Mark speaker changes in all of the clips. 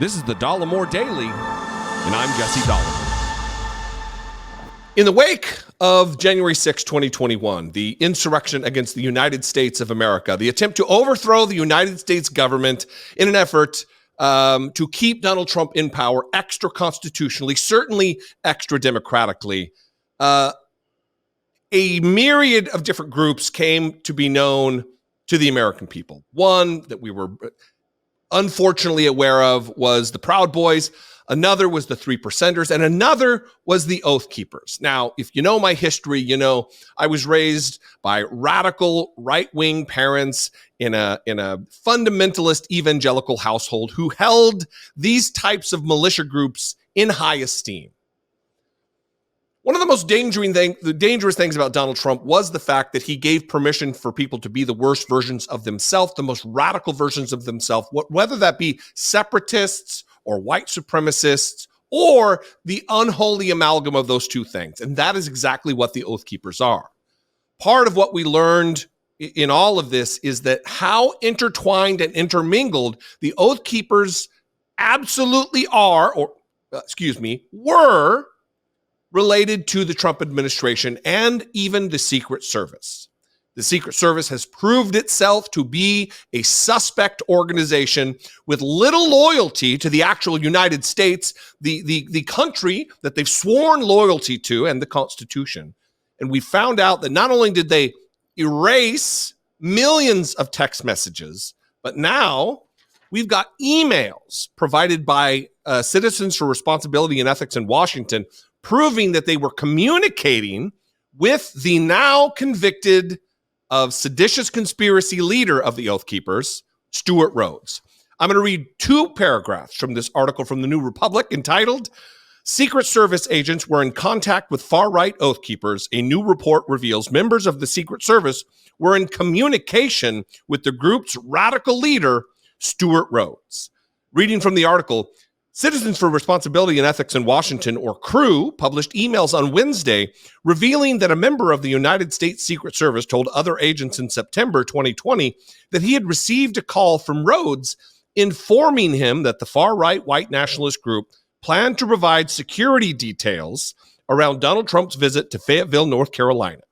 Speaker 1: This is the Dollemore Daily, and I'm Jesse Dollemore. In the wake of January 6, 2021, the insurrection against the United States of America, the attempt to overthrow the United States government in an effort to keep Donald Trump in power extra constitutionally, certainly extra democratically, a myriad of different groups came to be known to the American people. One that we were unfortunately aware of was the Proud Boys. Another was the 3%ers, and another was the Oath Keepers. Now, if you know my history, you know I was raised by radical right-wing parents in a fundamentalist evangelical household who held these types of militia groups in high esteem. One of the most dangerous things about Donald Trump was the fact that he gave permission for people to be the worst versions of themselves, the most radical versions of themselves, whether that be separatists or white supremacists or the unholy amalgam of those two things. And that is exactly what the Oath Keepers are. Part of what we learned in all of this is that how intertwined and intermingled the Oath Keepers absolutely are, were related to the Trump administration and even the Secret Service. The Secret Service has proved itself to be a suspect organization with little loyalty to the actual United States, the country that they've sworn loyalty to, and the Constitution. And we found out that not only did they erase millions of text messages, but now we've got emails provided by Citizens for Responsibility and Ethics in Washington proving that they were communicating with the now convicted of seditious conspiracy leader of the Oath Keepers, Stewart Rhodes. I'm going to read two paragraphs from this article from the New Republic entitled, Secret Service Agents Were in Contact with Far-Right Oath Keepers. A new report reveals members of the Secret Service were in communication with the group's radical leader, Stewart Rhodes. Reading from the article, Citizens for Responsibility and Ethics in Washington, or CREW, published emails on Wednesday revealing that a member of the United States Secret Service told other agents in September 2020 that he had received a call from Rhodes informing him that the far-right white nationalist group planned to provide security details around Donald Trump's visit to Fayetteville, North Carolina.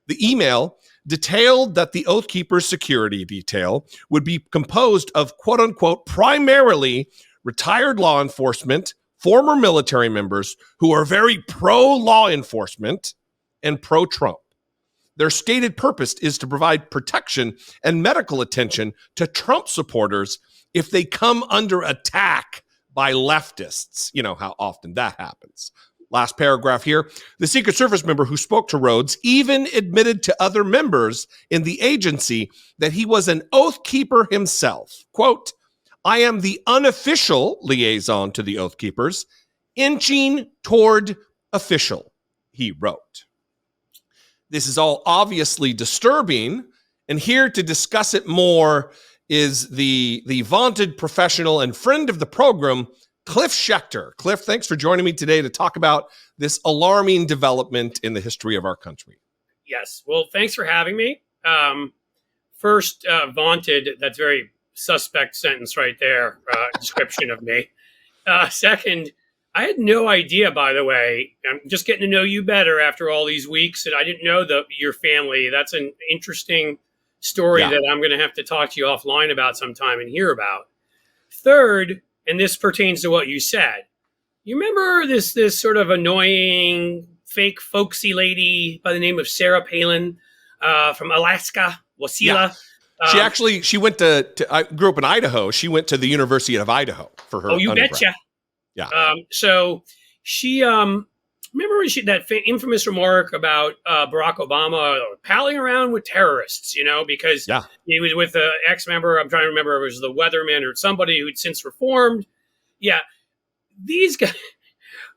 Speaker 1: The email detailed that the Oath Keepers security detail would be composed of, quote-unquote, primarily retired law enforcement, former military members who are very pro-law enforcement and pro-Trump. Their stated purpose is to provide protection and medical attention to Trump supporters if they come under attack by leftists. You know how often that happens. Last paragraph here. The Secret Service member who spoke to Rhodes even admitted to other members in the agency that he was an Oath Keeper himself. Quote, I am the unofficial liaison to the Oath Keepers, inching toward official, he wrote. This is all obviously disturbing, and here to discuss it more is the vaunted professional and friend of the program, Cliff Schechter. Cliff, thanks for joining me today to talk about this alarming development in the history of our country.
Speaker 2: Yes, well, thanks for having me. First, vaunted, that's very suspect sentence right there, description of me. Second, I had no idea, by the way, I'm just getting to know you better after all these weeks, and I didn't know your family. That's an interesting story that I'm going to have to talk to you offline about sometime and hear about. Third, and this pertains to what you said, you remember this sort of annoying, fake, folksy lady by the name of Sarah Palin from Alaska, Wasilla?
Speaker 1: Yeah. She went to I grew up in Idaho. She went to the University of Idaho for her undergrad.
Speaker 2: Betcha.
Speaker 1: Yeah.
Speaker 2: So she, remember that infamous remark about Barack Obama palling around with terrorists, because he was with an ex-member, I'm trying to remember, it was the Weatherman or somebody who'd since reformed. Yeah. These guys,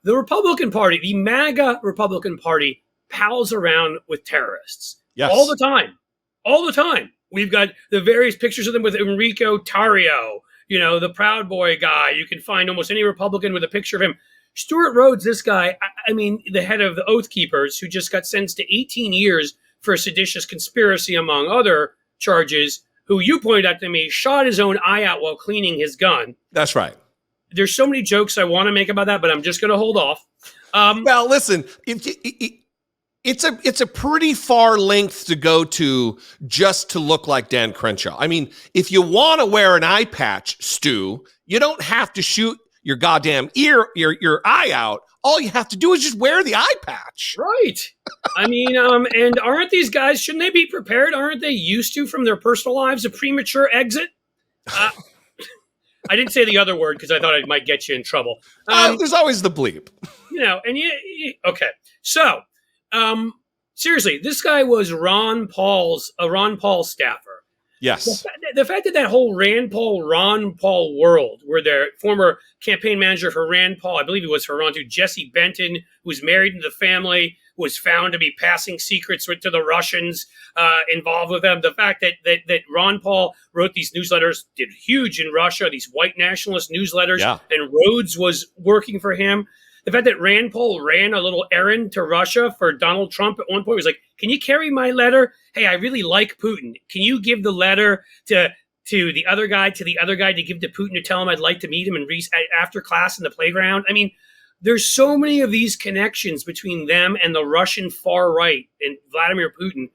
Speaker 2: the Republican Party, the MAGA Republican Party pals around with terrorists.
Speaker 1: Yes.
Speaker 2: All the time. We've got the various pictures of them with Enrico Tarrio, the Proud Boy guy. You can find almost any Republican with a picture of him. Stewart Rhodes, this guy, the head of the Oath Keepers, who just got sentenced to 18 years for a seditious conspiracy, among other charges, who you pointed out to me, shot his own eye out while cleaning his gun.
Speaker 1: That's right.
Speaker 2: there's so many jokes I want to make about that, but I'm just going to hold off.
Speaker 1: Well, listen, it's a pretty far length to go to just to look like Dan Crenshaw. I mean, if you want to wear an eye patch, Stu, you don't have to shoot your goddamn your eye out. All you have to do is just wear the eye patch.
Speaker 2: Right. I mean, and aren't these guys, shouldn't they be prepared? Aren't they used to, from their personal lives, a premature exit? I didn't say the other word because I thought it might get you in trouble.
Speaker 1: There's always the bleep.
Speaker 2: And okay. So, seriously, this guy was Ron Paul staffer.
Speaker 1: Yes.
Speaker 2: The fact that whole Ron Paul world, where their former campaign manager for Rand Paul, I believe he was for Ron too, Jesse Benton, who was married to the family, was found to be passing secrets to the Russians involved with them. The fact that Ron Paul wrote these newsletters, did huge in Russia, these white nationalist newsletters, and Rhodes was working for him. The fact that Rand Paul ran a little errand to Russia for Donald Trump at one point, was like, can you carry my letter? Hey, I really like Putin. Can you give the letter to the other guy, to give to Putin to tell him I'd like to meet him after class in the playground? I mean, there's so many of these connections between them and the Russian far right and Vladimir Putin.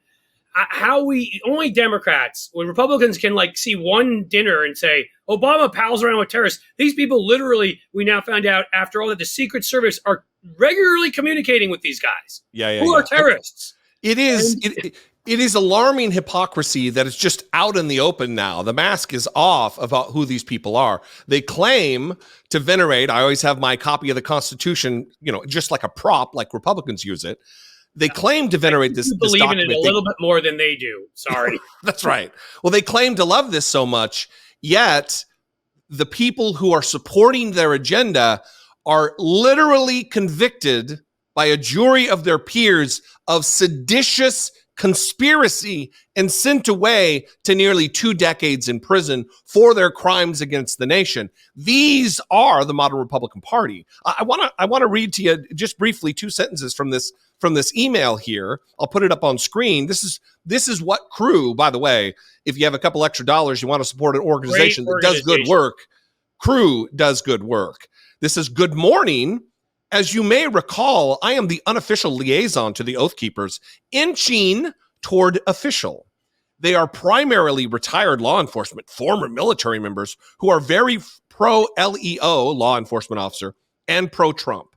Speaker 2: Only Democrats, when Republicans can see one dinner and say, Obama pals around with terrorists. These people literally, we now found out after all that the Secret Service are regularly communicating with these guys who are terrorists.
Speaker 1: It is alarming hypocrisy that it's just out in the open now. The mask is off about who these people are. They claim to venerate. I always have my copy of the Constitution, just like a prop, like Republicans use it. They claim to venerate this
Speaker 2: believe
Speaker 1: document.
Speaker 2: In it a little bit more than they do. Sorry.
Speaker 1: That's right. Well, they claim to love this so much, yet the people who are supporting their agenda are literally convicted by a jury of their peers of seditious conspiracy and sent away to nearly 2 decades in prison for their crimes against the nation. These are the modern Republican Party. I want to read to you just briefly 2 sentences from this email here. I'll put it up on screen. This is what Crew, by the way, if you have a couple extra dollars, you want to support an organization that does good work, Crew does good work. This is good morning. As you may recall, I am the unofficial liaison to the Oath Keepers, inching toward official. They are primarily retired law enforcement, former military members who are very pro-LEO, law enforcement officer, and pro-Trump.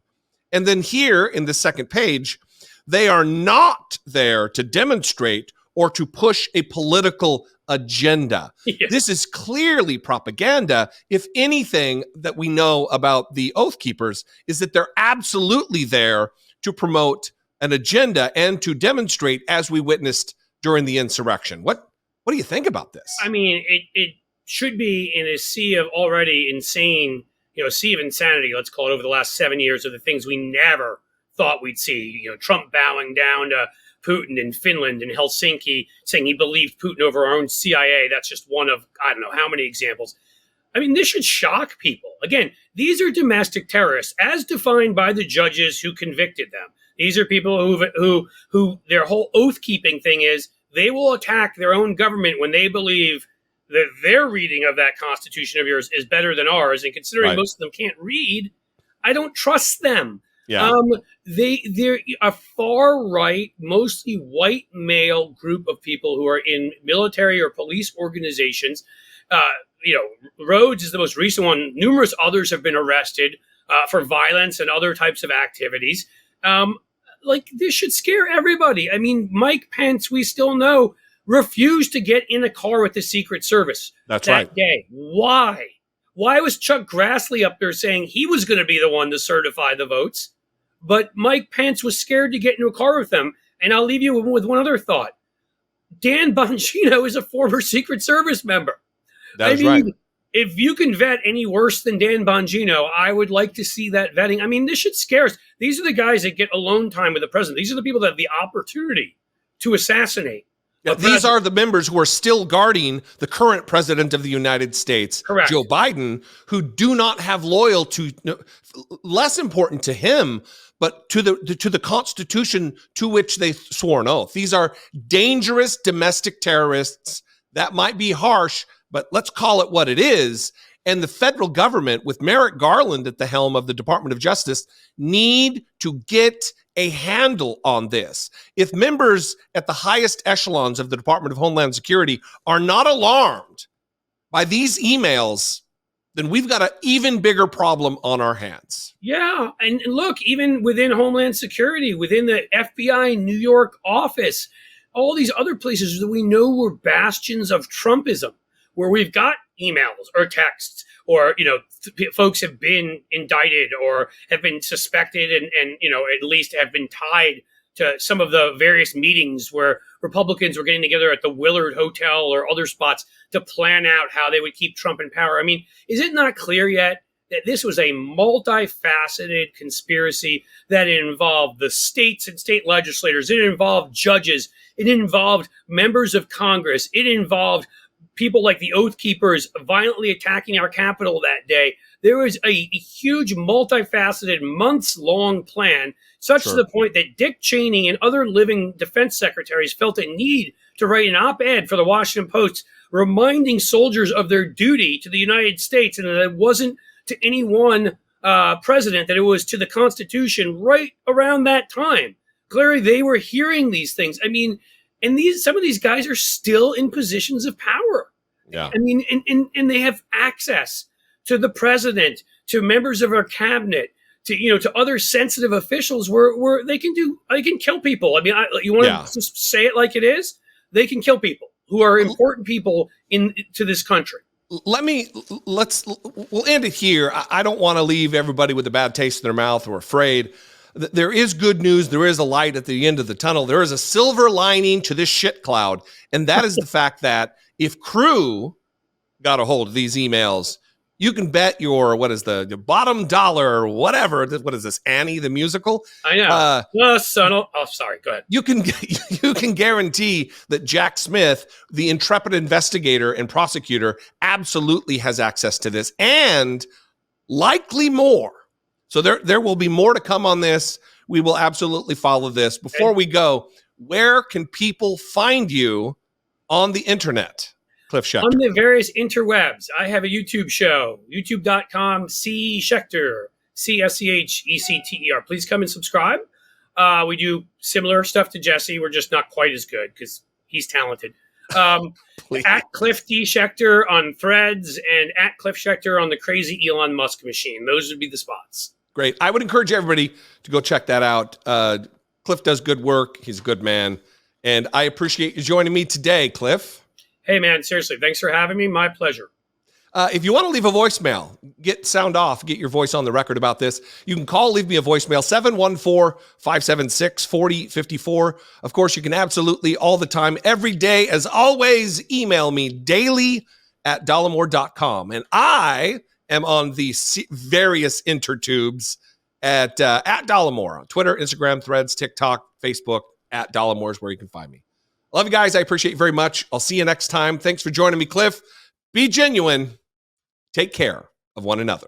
Speaker 1: And then here in the second page, they are not there to demonstrate or to push a political agenda. Yeah. This is clearly propaganda. If anything that we know about the Oath Keepers is that they're absolutely there to promote an agenda and to demonstrate, as we witnessed during the insurrection. What do you think about this?
Speaker 2: I mean, it should be in a sea of already insane, a sea of insanity, let's call it, over the last 7 years of the things we never thought we'd see. Trump bowing down to Putin in Finland and Helsinki, saying he believed Putin over our own CIA. That's just one of, I don't know how many examples. I mean, this should shock people. Again, these are domestic terrorists as defined by the judges who convicted them. These are people who their whole oath-keeping thing is they will attack their own government when they believe that their reading of that Constitution of yours is better than ours. And considering most of them can't read, I don't trust them.
Speaker 1: Yeah.
Speaker 2: They're a far right, mostly white male group of people who are in military or police organizations. Rhodes is the most recent one. Numerous others have been arrested for violence and other types of activities. This should scare everybody. I mean, Mike Pence, we still know, refused to get in a car with the Secret Service that day. Why? Why was Chuck Grassley up there saying he was going to be the one to certify the votes? But Mike Pence was scared to get into a car with them. And I'll leave you with one other thought. Dan Bongino is a former Secret Service member.
Speaker 1: That's right.
Speaker 2: If you can vet any worse than Dan Bongino, I would like to see that vetting. I mean, this should scare us. These are the guys that get alone time with the president. These are the people that have the opportunity to assassinate.
Speaker 1: Yeah, these are the members who are still guarding the current president of the United States,
Speaker 2: correct,
Speaker 1: Joe Biden, who do not have loyalty, less important to him, but to the Constitution to which they swore an oath. These are dangerous domestic terrorists. That might be harsh, but let's call it what it is. And the federal government, with Merrick Garland at the helm of the Department of Justice, need to get a handle on this. If members at the highest echelons of the Department of Homeland Security are not alarmed by these emails, then we've got an even bigger problem on our hands.
Speaker 2: Yeah. And look, even within Homeland Security, within the FBI New York office, all these other places that we know were bastions of Trumpism, where we've got emails or texts or, folks have been indicted or have been suspected and, at least have been tied to some of the various meetings where Republicans were getting together at the Willard Hotel or other spots to plan out how they would keep Trump in power. I mean, is it not clear yet that this was a multifaceted conspiracy that involved the states and state legislators? It involved judges. It involved members of Congress. It involved people like the Oath Keepers violently attacking our Capitol that day. There was a huge, multifaceted, months-long plan, such to the point that Dick Cheney and other living defense secretaries felt a need to write an op-ed for the Washington Post reminding soldiers of their duty to the United States, and that it wasn't to any one president, that it was to the Constitution right around that time. Clearly, they were hearing these things. I mean, and some of these guys are still in positions of power.
Speaker 1: Yeah.
Speaker 2: I mean, and they have access to the president, to members of our cabinet, to other sensitive officials where they can kill people. I mean, you want to just say it like it is? They can kill people who are important people to this country.
Speaker 1: We'll end it here. I don't want to leave everybody with a bad taste in their mouth or afraid. There is good news. There is a light at the end of the tunnel. There is a silver lining to this shit cloud. And that is the fact that if Crew got a hold of these emails, you can bet your bottom dollar or whatever. What is this, Annie the musical?
Speaker 2: I know. Sorry. Go ahead.
Speaker 1: You can guarantee that Jack Smith, the intrepid investigator and prosecutor, absolutely has access to this, and likely more. So there will be more to come on this. We will absolutely follow this. Before we go, where can people find you on the internet, Cliff Schechter?
Speaker 2: On the various interwebs. I have a YouTube show, youtube.com, C Schechter, CSCHECTER. Please come and subscribe. We do similar stuff to Jesse. We're just not quite as good because he's talented. At Cliff D. Schechter on Threads and at Cliff Schechter on the crazy Elon Musk machine. Those would be the spots.
Speaker 1: Great. I would encourage everybody to go check that out. Cliff does good work. He's a good man. And I appreciate you joining me today, Cliff.
Speaker 2: Hey, man, seriously, thanks for having me. My pleasure.
Speaker 1: If you want to leave a voicemail, sound off, get your voice on the record about this, you can leave me a voicemail, 714-576-4054. Of course, you can absolutely all the time, every day, as always, email me daily at dollemore.com. And I am on the various intertubes at Dollemore on Twitter, Instagram, Threads, TikTok, Facebook. At Dollemore is where you can find me. Love you guys. I appreciate you very much. I'll see you next time. Thanks for joining me, Cliff. Be genuine. Take care of one another.